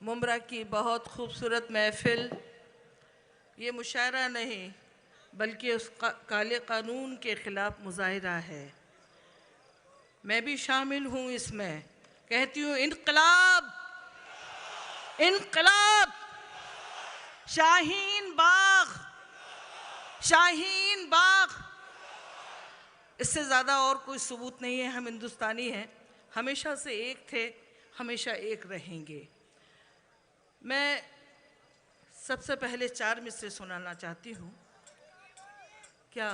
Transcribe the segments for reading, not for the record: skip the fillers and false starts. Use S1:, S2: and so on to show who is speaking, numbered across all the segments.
S1: मुमरा की बहुत खूबसूरत महफिल ये मुशायरा नहीं बल्कि उस काले कानून के ख़िलाफ़ मुजाहिरा है। मैं भी शामिल हूँ इसमें। कहती हूँ इनकलाब इनकलाब, शाहीन बाग शाहीन बाग। इससे ज़्यादा और कोई सबूत नहीं है। हम हिंदुस्तानी हैं, हमेशा से एक थे, हमेशा एक रहेंगे। मैं सबसे पहले 4 मिसरे सुनाना चाहती हूँ। क्या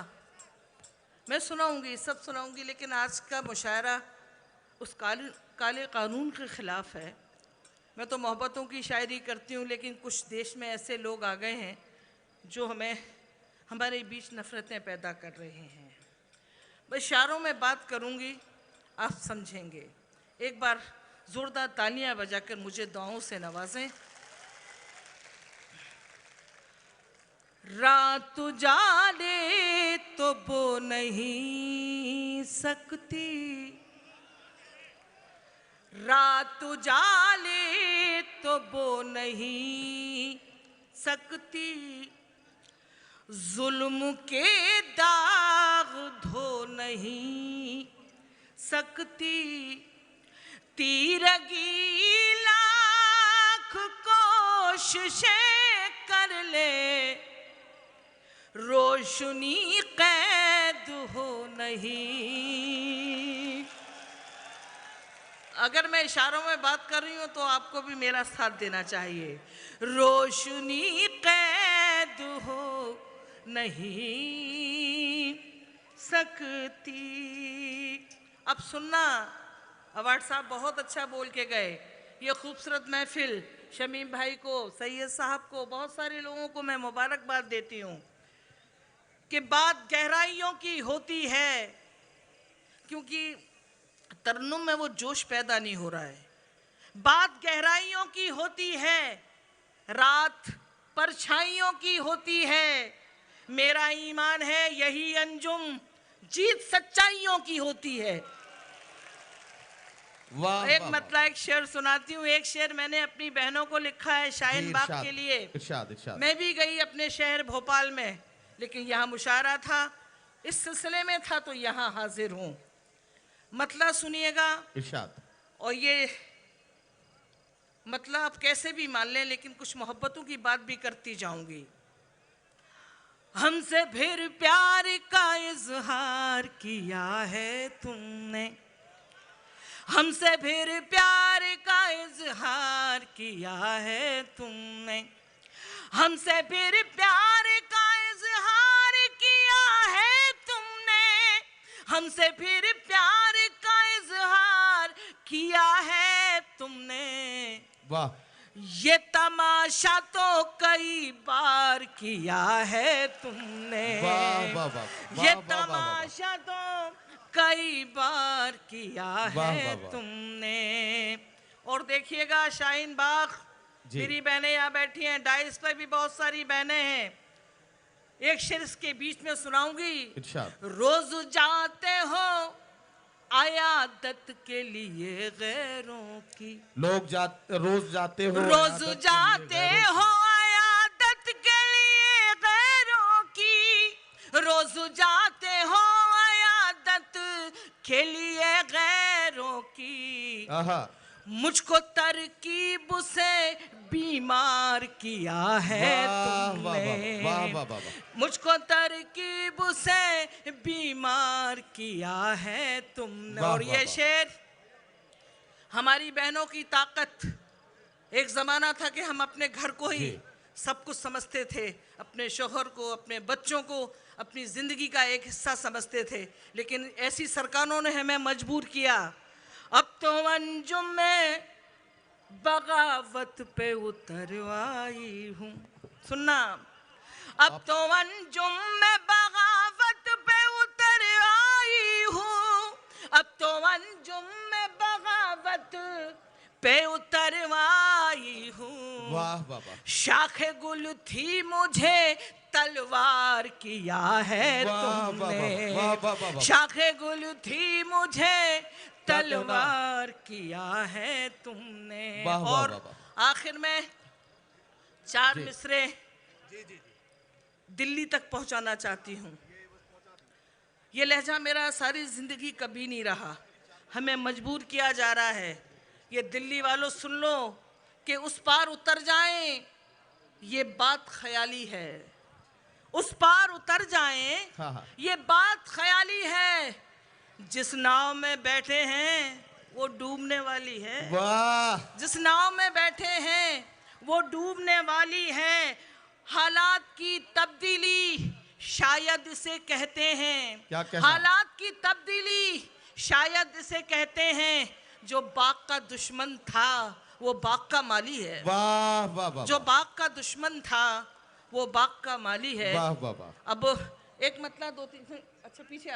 S1: मैं सुनाऊंगी, सब सुनाऊंगी, लेकिन आज का मुशायरा उस काले कानून के ख़िलाफ़ है। मैं तो मोहब्बतों की शायरी करती हूँ, लेकिन कुछ देश में ऐसे लोग आ गए हैं जो हमारे बीच नफ़रतें पैदा कर रहे हैं। मैं इशारों में बात करूँगी, आप समझेंगे। एक बार ज़ोरदार तालियां बजाकर मुझे दुआओं से नवाजें। रात उजाले तो वो नहीं सकती, रात उजाले तो वो नहीं सकती, जुल्म के दाग धो नहीं सकती, तीरगी लाख कोशिशें कर ले, रोशनी कैद हो नहीं। अगर मैं इशारों में बात कर रही हूँ तो आपको भी मेरा साथ देना चाहिए। रोशनी कैद हो नहीं सकती। अब सुनना, अवार्ड साहब बहुत अच्छा बोल के गए। ये खूबसूरत महफिल शमीम भाई को, सैयद साहब को, बहुत सारे लोगों को मैं मुबारकबाद देती हूँ कि बात गहराइयों की होती है, क्योंकि तरन्नुम में वो जोश पैदा नहीं हो रहा है। बात गहराइयों की होती है, रात परछाइयों की होती है। मेरा ईमान है यही अंजुम जीत सच्चाइयों की होती है। एक मतलब एक शेर सुनाती हूँ। एक शेर मैंने अपनी बहनों को लिखा है शाहीन बाग के लिए।
S2: इरशाद।
S1: मैं भी गई अपने शहर भोपाल में, लेकिन यहाँ मुशायरा था, इस सिलसिले में था तो यहाँ हाजिर हूँ। मतलब सुनिएगा।
S2: इरशाद।
S1: और ये मतलब आप कैसे भी मान लें, लेकिन कुछ मोहब्बतों की बात भी करती जाऊंगी। हमसे फिर प्यार का इजहार किया है तुमने, हमसे फिर प्यार का इजहार किया है तुमने, हमसे फिर प्यार का इजहार किया है तुमने, हमसे फिर प्यार का इजहार किया है तुमने।
S2: वाह।
S1: ये तमाशा तो कई बार किया है तुमने।
S2: वाह वाह वाह।
S1: ये तमाशा तो कई बार किया है तुमने। और देखिएगा शाहीन बाग, मेरी बहनें यहाँ बैठी हैं, डाइस पर भी बहुत सारी बहनें हैं। एक शेर इसके बीच में सुनाऊंगी। रोज जाते हो आयादत के लिए गैरों की, रोज जाते हो आयादत के लिए गैरों की, रोज जाते हो आयादत के लिए गैरों की। मुझको तरकीब से बीमार किया है तुमने, मुझको तरकीब से बीमार किया है तुमने। और ये शेर हमारी बहनों की ताकत। एक ज़माना था कि हम अपने घर को ही सब कुछ समझते थे, अपने शोहर को, अपने बच्चों को अपनी ज़िंदगी का एक हिस्सा समझते थे, लेकिन ऐसी सरकारों ने हमें मजबूर किया। अब तो अंजुम में बगावत पे उतर आई हूँ। सुनना, अब तो अंजुम में बगावत पे उतर आई हूँ, अब तो अंजुम में बगावत पे उतर आई हूँ।
S2: वाह वाह वाह।
S1: शाखे गुल थी मुझे तलवार किया है तुमने, शाखे गुल थी मुझे तलवार किया है तुमने। और आखिर में चार मिसरे दिल्ली तक पहुंचाना चाहती हूँ। ये लहजा मेरा सारी जिंदगी कभी नहीं रहा, हमें मजबूर किया जा रहा है। ये दिल्ली वालों सुन लो कि उस पार उतर जाएं, ये बात ख्याली है। उस पार उतर जाएं,
S2: हाँ।
S1: ये बात ख्याली है। जिस नाव में बैठे हैं वो डूबने वाली है।
S2: वाह।
S1: जिस नाव में बैठे हैं वो डूबने वाली है। हालात की तब्दीली शायद इसे कहते हैं।
S2: क्या कहना?
S1: हालात की तब्दीली शायद इसे कहते हैं। जो बाग का दुश्मन था वो बाग का माली है।
S2: वाह वाह वाह।
S1: जो बाग का दुश्मन था वो बाग का माली है।
S2: वाह वाह वाह।
S1: अब एक मतलब दो तीन, अच्छा पीछे आ गए।